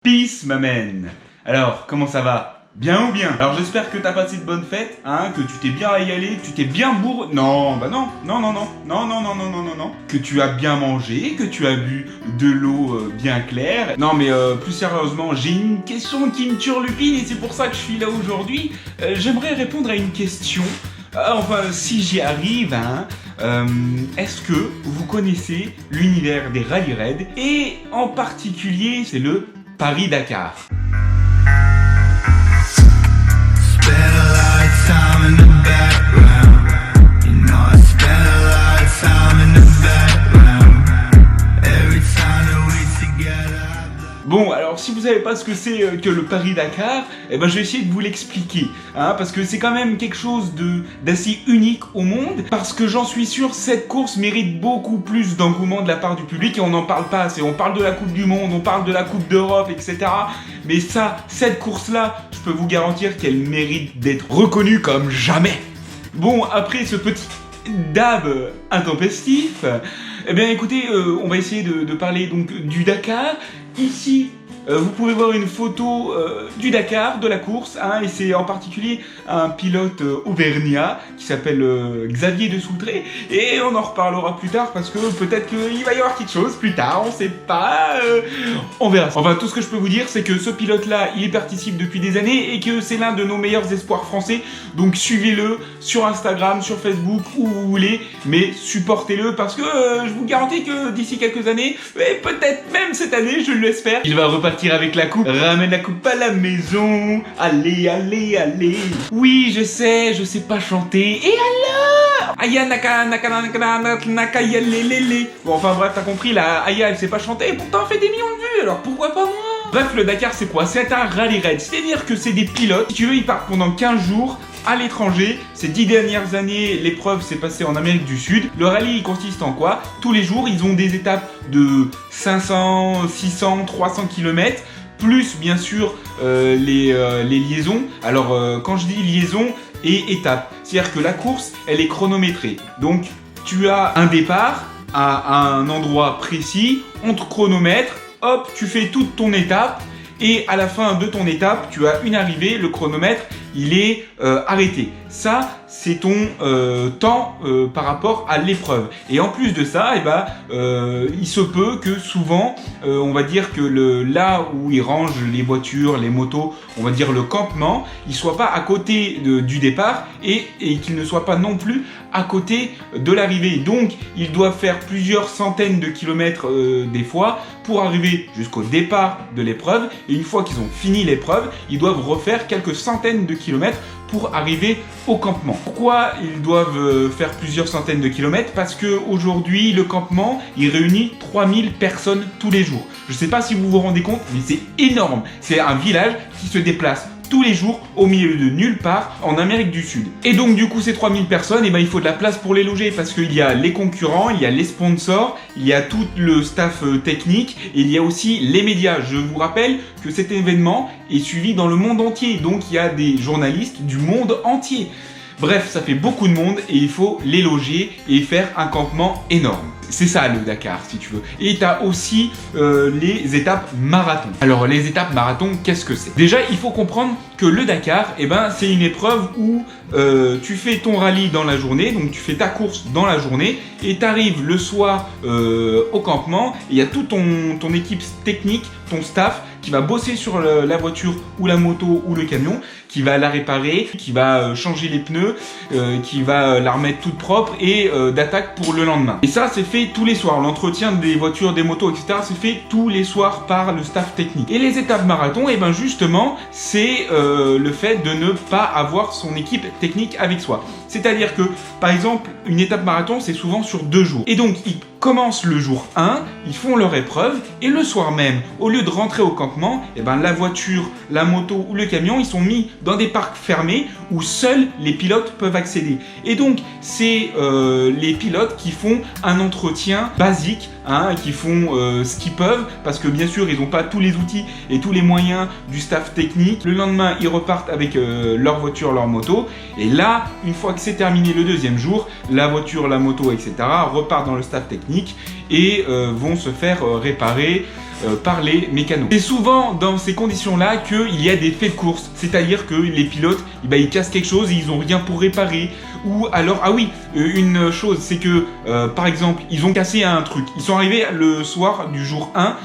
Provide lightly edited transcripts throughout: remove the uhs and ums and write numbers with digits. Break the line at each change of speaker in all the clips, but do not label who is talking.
Peace, ma man. Alors, comment ça va? Bien ou bien? Alors j'espère que t'as passé de bonnes fêtes, hein, que tu t'es bien régalé, que tu t'es bien bourré... Non, bah non, non. Que tu as bien mangé, que tu as bu de l'eau bien claire. Non mais plus sérieusement, j'ai une question qui me turlupine et c'est pour ça que je suis là aujourd'hui. J'aimerais répondre à une question. Enfin, si j'y arrive, hein, est-ce que vous connaissez l'univers des rallye raids? Et en particulier, c'est le Paris-Dakar. Bon, alors si vous savez pas ce que c'est que le Paris-Dakar, eh ben je vais essayer de vous l'expliquer, hein, parce que c'est quand même quelque chose d'assez unique au monde, parce que j'en suis sûr, cette course mérite beaucoup plus d'engouement de la part du public et on n'en parle pas assez. On parle de la Coupe du Monde, on parle de la Coupe d'Europe, etc. Mais ça, cette course-là, je peux vous garantir qu'elle mérite d'être reconnue comme jamais. Bon, après ce petit dab intempestif, eh bien écoutez, on va essayer de parler donc du Dakar. Ici, vous pouvez voir une photo du Dakar, de la course, hein, et c'est en particulier un pilote auvergnat qui s'appelle Xavier de Soutré, et on en reparlera plus tard parce que peut-être qu'il va y avoir quelque chose plus tard, on sait pas, on verra. Enfin, tout ce que je peux vous dire, c'est que ce pilote-là, il y participe depuis des années et que c'est l'un de nos meilleurs espoirs français, donc suivez-le sur Instagram, sur Facebook, où vous voulez, mais supportez-le parce que je vous garantis que d'ici quelques années, et peut-être même cette année, je l'espère, il va repartir avec la coupe. Ramène la coupe à la maison. Allez, allez, allez. Oui, je sais pas chanter. Et alors? Aya naka naka naka naka naka ya lélé. Bon, enfin bref, t'as compris, la Aya elle sait pas chanter et pourtant elle fait des millions de vues, alors pourquoi pas moi? Bref, le Dakar c'est quoi? C'est un rallye raid, c'est-à-dire que c'est des pilotes, si tu veux, ils partent pendant 15 jours à l'étranger. Ces 10 dernières années, l'épreuve s'est passée en Amérique du Sud. Le rallye, il consiste en quoi? Tous les jours, ils ont des étapes de 500, 600, 300 km, plus bien sûr les liaisons. Alors, quand je dis liaison et étape, c'est-à-dire que la course, elle est chronométrée. Donc, tu as un départ à un endroit précis, on te chronomètre, hop, tu fais toute ton étape, et à la fin de ton étape, tu as une arrivée, le chronomètre, il est arrêté. Ça, c'est ton temps par rapport à l'épreuve. Et en plus de ça, eh ben, il se peut que souvent, on va dire que là où ils rangent les voitures, les motos, on va dire le campement, il ne soit pas à côté du départ et qu'il ne soit pas non plus à côté de l'arrivée. Donc, ils doivent faire plusieurs centaines de kilomètres des fois pour arriver jusqu'au départ de l'épreuve. Et une fois qu'ils ont fini l'épreuve, ils doivent refaire quelques centaines de kilomètres pour arriver au campement. Pourquoi ils doivent faire plusieurs centaines de kilomètres? Parce qu'aujourd'hui, le campement, il réunit 3000 personnes tous les jours. Je ne sais pas si vous vous rendez compte, mais c'est énorme. C'est un village qui se déplace tous les jours au milieu de nulle part en Amérique du Sud. Et donc du coup ces 3000 personnes, eh ben, il faut de la place pour les loger parce qu'il y a les concurrents, il y a les sponsors, il y a tout le staff technique et il y a aussi les médias. Je vous rappelle que cet événement est suivi dans le monde entier, donc il y a des journalistes du monde entier. Bref, ça fait beaucoup de monde et il faut les loger et faire un campement énorme. C'est ça le Dakar si tu veux. Et tu as aussi les étapes marathon. Alors les étapes marathon, qu'est-ce que c'est? Déjà, il faut comprendre que le Dakar, eh ben, c'est une épreuve où tu fais ton rallye dans la journée, donc tu fais ta course dans la journée et tu arrives le soir au campement. Il y a toute ton équipe technique, ton staff qui va bosser sur la voiture ou la moto ou le camion, qui va la réparer, qui va changer les pneus, qui va la remettre toute propre et d'attaque pour le lendemain. Et ça, c'est fait tous les soirs. L'entretien des voitures, des motos, etc., c'est fait tous les soirs par le staff technique. Et les étapes marathon, et ben justement, c'est le fait de ne pas avoir son équipe technique avec soi. C'est-à-dire que, par exemple, une étape marathon, c'est souvent sur 2 jours. Et donc, ils commencent le jour 1, ils font leur épreuve, et le soir même, au lieu de rentrer au campement, eh ben, la voiture, la moto ou le camion, ils sont mis dans des parcs fermés où seuls les pilotes peuvent accéder. Et donc, c'est les pilotes qui font un entretien basique, hein, qui font ce qu'ils peuvent, parce que bien sûr, ils n'ont pas tous les outils et tous les moyens du staff technique. Le lendemain, ils repartent avec leur voiture, leur moto, et là, une fois que c'est terminé le deuxième jour, la voiture, la moto, etc. repartent dans le staff technique et vont se faire réparer par les mécanos. C'est souvent dans ces conditions-là qu'il y a des faits de course, c'est-à-dire que les pilotes, ils cassent quelque chose et ils n'ont rien pour réparer. Ou alors, ah oui, une chose, c'est que, par exemple, ils ont cassé un truc. Ils sont arrivés le soir du jour 1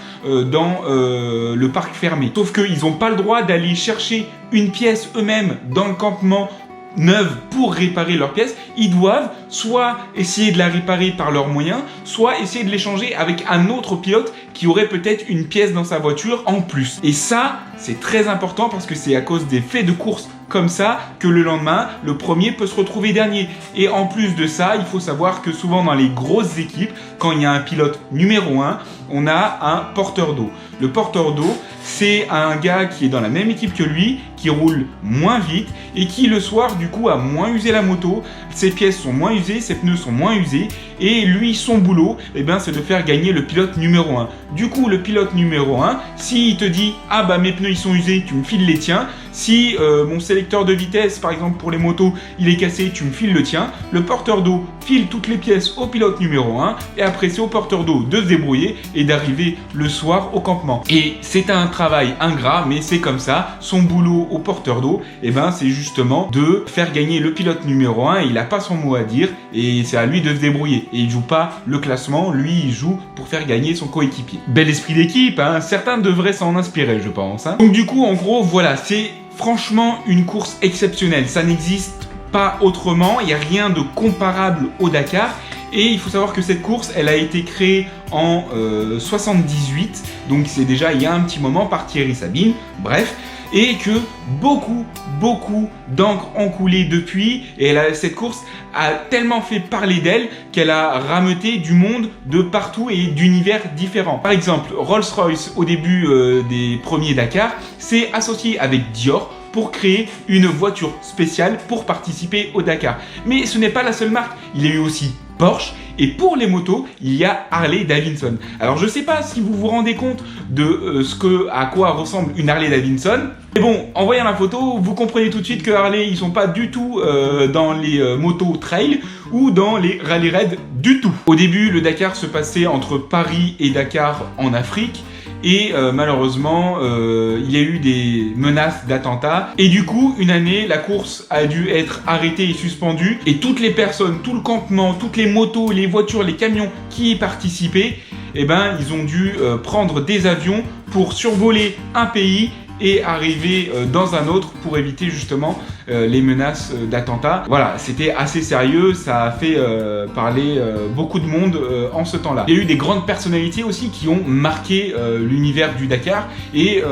dans le parc fermé. Sauf qu'ils n'ont pas le droit d'aller chercher une pièce eux-mêmes dans le campement neuve pour réparer leur pièce. Ils doivent soit essayer de la réparer par leurs moyens, soit essayer de l'échanger avec un autre pilote qui aurait peut-être une pièce dans sa voiture en plus. Et ça, c'est très important parce que c'est à cause des faits de course comme ça que le lendemain, le premier peut se retrouver dernier. Et en plus de ça, il faut savoir que souvent dans les grosses équipes, quand il y a un pilote numéro 1, on a un porteur d'eau. Le porteur d'eau, c'est un gars qui est dans la même équipe que lui, qui roule moins vite et qui le soir du coup a moins usé la moto, ses pièces sont moins usées, ses pneus sont moins usés et lui son boulot c'est de faire gagner le pilote numéro 1. Du coup le pilote numéro 1, s'il te dit ah bah mes pneus ils sont usés, tu me files les tiens, si mon sélecteur de vitesse par exemple pour les motos il est cassé, tu me files le tien, le porteur d'eau file toutes les pièces au pilote numéro 1 et après c'est au porteur d'eau de se débrouiller et d'arriver le soir au campement. Et c'est un travail ingrat mais c'est comme ça, son boulot au porteur d'eau, c'est justement de faire gagner le pilote numéro 1 et il n'a pas son mot à dire et c'est à lui de se débrouiller. Et il joue pas le classement, lui il joue pour faire gagner son coéquipier. Bel esprit d'équipe, hein, certains devraient s'en inspirer je pense. Hein. Donc du coup en gros voilà, c'est franchement une course exceptionnelle, ça n'existe pas autrement, il n'y a rien de comparable au Dakar. Et il faut savoir que cette course, elle a été créée en 78, donc c'est déjà il y a un petit moment par Thierry Sabine, bref, et que beaucoup d'encre ont coulé depuis, et cette course a tellement fait parler d'elle qu'elle a rameuté du monde de partout et d'univers différents. Par exemple, Rolls-Royce, au début des premiers Dakar, s'est associé avec Dior pour créer une voiture spéciale pour participer au Dakar. Mais ce n'est pas la seule marque, il y a eu aussi Porsche, et pour les motos, il y a Harley Davidson. Alors je sais pas si vous vous rendez compte de à quoi ressemble une Harley Davidson, mais bon, en voyant la photo, vous comprenez tout de suite que Harley, ils sont pas du tout dans les motos trail ou dans les rallye raid du tout. Au début, le Dakar se passait entre Paris et Dakar en Afrique, et malheureusement, il y a eu des menaces d'attentats. Et du coup, une année, la course a dû être arrêtée et suspendue. Et toutes les personnes, tout le campement, toutes les motos, les voitures, les camions qui y participaient, ils ont dû prendre des avions pour survoler un pays et arriver dans un autre pour éviter justement les menaces d'attentats. Voilà, c'était assez sérieux, ça a fait parler beaucoup de monde en ce temps-là. Il y a eu des grandes personnalités aussi qui ont marqué l'univers du Dakar et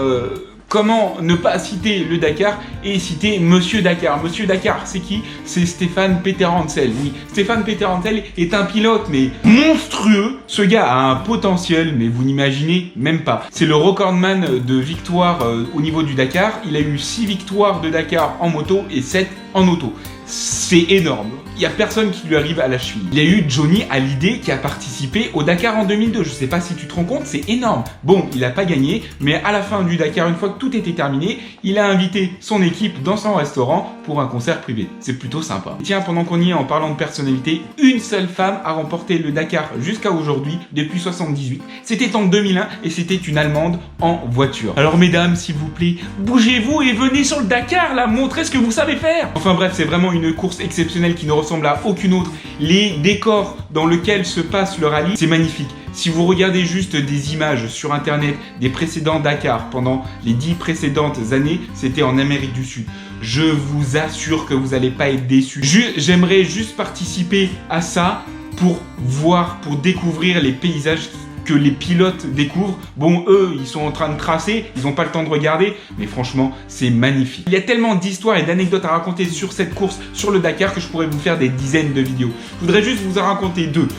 comment ne pas citer le Dakar et citer Monsieur Dakar. Monsieur Dakar, c'est qui? C'est Stéphane Peterhansel. Oui, Stéphane Peterhansel est un pilote, mais monstrueux. Ce gars a un potentiel, mais vous n'imaginez même pas. C'est le recordman de victoires au niveau du Dakar. Il a eu 6 victoires de Dakar en moto et 7 en auto. C'est énorme. Il n'y a personne qui lui arrive à la cheville. Il y a eu Johnny Hallyday qui a participé au Dakar en 2002. Je sais pas si tu te rends compte, c'est énorme. Bon, il n'a pas gagné, mais à la fin du Dakar, une fois que tout était terminé, il a invité son équipe dans son restaurant pour un concert privé. C'est plutôt sympa. Et tiens, pendant qu'on y est en parlant de personnalité, une seule femme a remporté le Dakar jusqu'à aujourd'hui, depuis 78. C'était en 2001 et c'était une Allemande en voiture. Alors mesdames, s'il vous plaît, bougez-vous et venez sur le Dakar là, montrez ce que vous savez faire. Enfin bref, c'est vraiment une course exceptionnelle qui ne ressemble à aucune autre. Les décors dans lesquels se passe le rallye, c'est magnifique. Si vous regardez juste des images sur internet des précédents Dakar pendant les 10 précédentes années, c'était en Amérique du Sud. Je vous assure que vous n'allez pas être déçus. J'aimerais juste participer à ça pour voir, pour découvrir les paysages que les pilotes découvrent. Bon, eux, ils sont en train de tracer, ils n'ont pas le temps de regarder, mais franchement, c'est magnifique. Il y a tellement d'histoires et d'anecdotes à raconter sur cette course, sur le Dakar, que je pourrais vous faire des dizaines de vidéos. Je voudrais juste vous en raconter deux.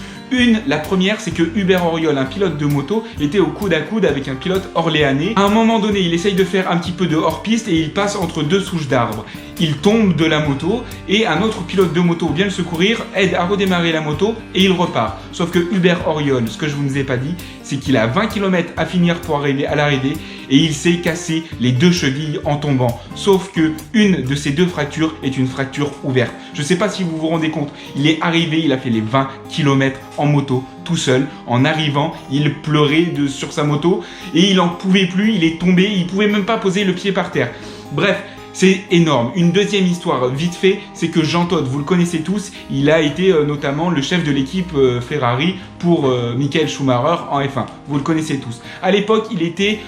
La première, c'est que Hubert Auriol, un pilote de moto, était au coude à coude avec un pilote orléanais. À un moment donné, il essaye de faire un petit peu de hors-piste et il passe entre deux souches d'arbres. Il tombe de la moto et un autre pilote de moto vient le secourir, aide à redémarrer la moto et il repart. Sauf que Hubert Auriol, ce que je ne vous ai pas dit, c'est qu'il a 20 km à finir pour arriver à l'arrivée et il s'est cassé les 2 chevilles en tombant. Sauf que une de ces 2 fractures est une fracture ouverte. Je ne sais pas si vous vous rendez compte, il est arrivé, il a fait les 20 km en moto tout seul. En arrivant, il pleurait sur sa moto et il en pouvait plus, il est tombé, il pouvait même pas poser le pied par terre. Bref, c'est énorme. Une deuxième histoire vite fait, c'est que Jean Todt, vous le connaissez tous, il a été notamment le chef de l'équipe Ferrari pour Michael Schumacher en F1. Vous le connaissez tous. À l'époque, il était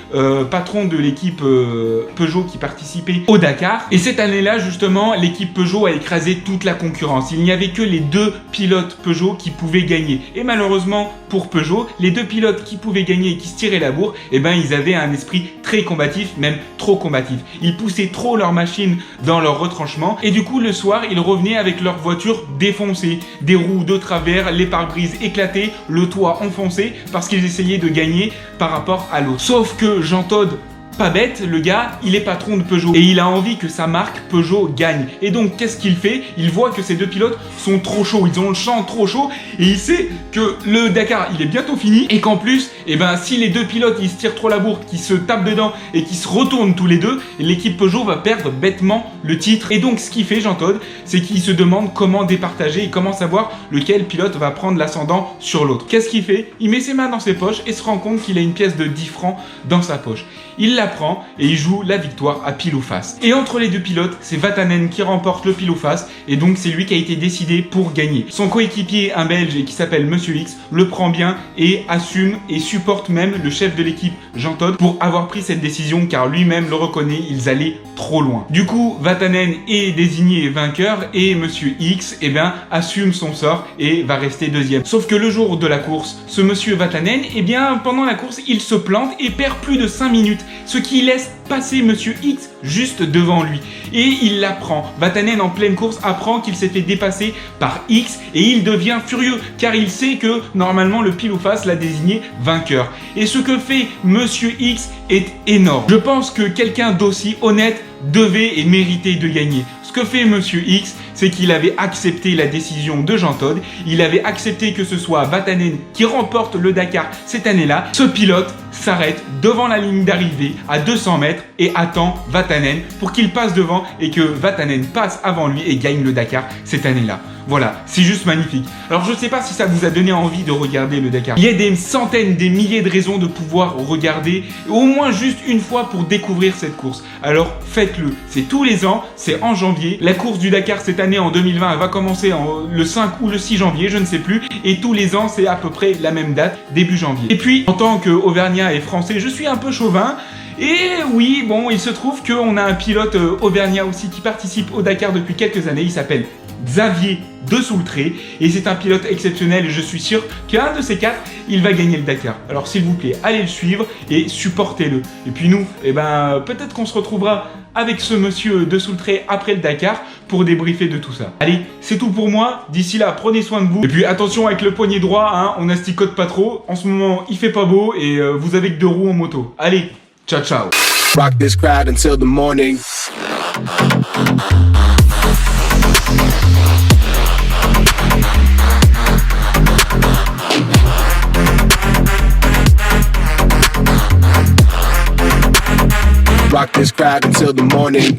patron de l'équipe Peugeot qui participait au Dakar. Et cette année-là, justement, l'équipe Peugeot a écrasé toute la concurrence. Il n'y avait que les 2 pilotes Peugeot qui pouvaient gagner. Et malheureusement, pour Peugeot, les 2 pilotes qui pouvaient gagner et qui se tiraient la bourre, eh ben, ils avaient un esprit très combatif, même trop combatif. Ils poussaient trop leur machine dans leur retranchement et du coup le soir ils revenaient avec leur voiture défoncée, des roues de travers, les pare-brises éclatés, le toit enfoncé parce qu'ils essayaient de gagner par rapport à l'autre. Sauf que Jean Todt, pas bête, le gars, il est patron de Peugeot et il a envie que sa marque Peugeot gagne. Et donc, qu'est-ce qu'il fait? Il voit que ces 2 pilotes sont trop chauds, ils ont le champ trop chaud et il sait que le Dakar, il est bientôt fini et qu'en plus, eh ben, si les 2 pilotes, ils se tirent trop la bourre, qu'ils se tapent dedans et qu'ils se retournent tous les deux, l'équipe Peugeot va perdre bêtement le titre. Et donc, ce qu'il fait, Jean Todt, c'est qu'il se demande comment départager et comment savoir lequel pilote va prendre l'ascendant sur l'autre. Qu'est-ce qu'il fait? Il met ses mains dans ses poches et se rend compte qu'il a une pièce de 10 francs dans sa poche. Il la prend et il joue la victoire à pile ou face. Et entre les 2 pilotes, c'est Vatanen qui remporte le pile ou face et donc c'est lui qui a été décidé pour gagner. Son coéquipier, un Belge qui s'appelle Monsieur X, le prend bien et assume et supporte même le chef de l'équipe, Jean Todt, pour avoir pris cette décision car lui-même le reconnaît, ils allaient trop loin. Du coup, Vatanen est désigné vainqueur et Monsieur X, eh ben, assume son sort et va rester 2e. Sauf que le jour de la course, ce Monsieur Vatanen, eh bien, pendant la course, il se plante et perd plus de 5 minutes. Ce qui laisse passer Monsieur X juste devant lui. Et il l'apprend. Vatanen en pleine course apprend qu'il s'est fait dépasser par X et il devient furieux car il sait que normalement le pile ou face l'a désigné vainqueur. Et ce que fait Monsieur X est énorme. Je pense que quelqu'un d'aussi honnête devait et méritait de gagner. Ce que fait Monsieur X, c'est qu'il avait accepté la décision de Jean Todt, il avait accepté que ce soit Vatanen qui remporte le Dakar cette année-là. Ce pilote s'arrête devant la ligne d'arrivée à 200 mètres et attend Vatanen pour qu'il passe devant et que Vatanen passe avant lui et gagne le Dakar cette année-là. Voilà, c'est juste magnifique. Alors je ne sais pas si ça vous a donné envie de regarder le Dakar. Il y a des centaines, des milliers de raisons de pouvoir regarder au moins juste une fois pour découvrir cette course. Alors faites-le, c'est tous les ans, c'est en janvier. La course du Dakar cette année en 2020, elle va commencer le 5 ou le 6 janvier, je ne sais plus. Et tous les ans, c'est à peu près la même date, début janvier. Et puis, en tant qu'Auvergnat et Français, je suis un peu chauvin. Et oui, bon, il se trouve qu'on a un pilote auvergnat aussi qui participe au Dakar depuis quelques années. Il s'appelle Xavier de Soultré et c'est un pilote exceptionnel et je suis sûr qu'un de ces 4, il va gagner le Dakar. Alors s'il vous plaît, allez le suivre et supportez-le. Et puis nous, eh ben, peut-être qu'on se retrouvera avec ce monsieur de Soultré après le Dakar pour débriefer de tout ça. Allez, c'est tout pour moi. D'ici là, prenez soin de vous. Et puis attention avec le poignet droit, hein, on asticote pas trop. En ce moment, il fait pas beau et vous avez que 2 roues en moto. Allez, ciao ciao.
Rock this crowd until the morning. Rock this crowd until the morning.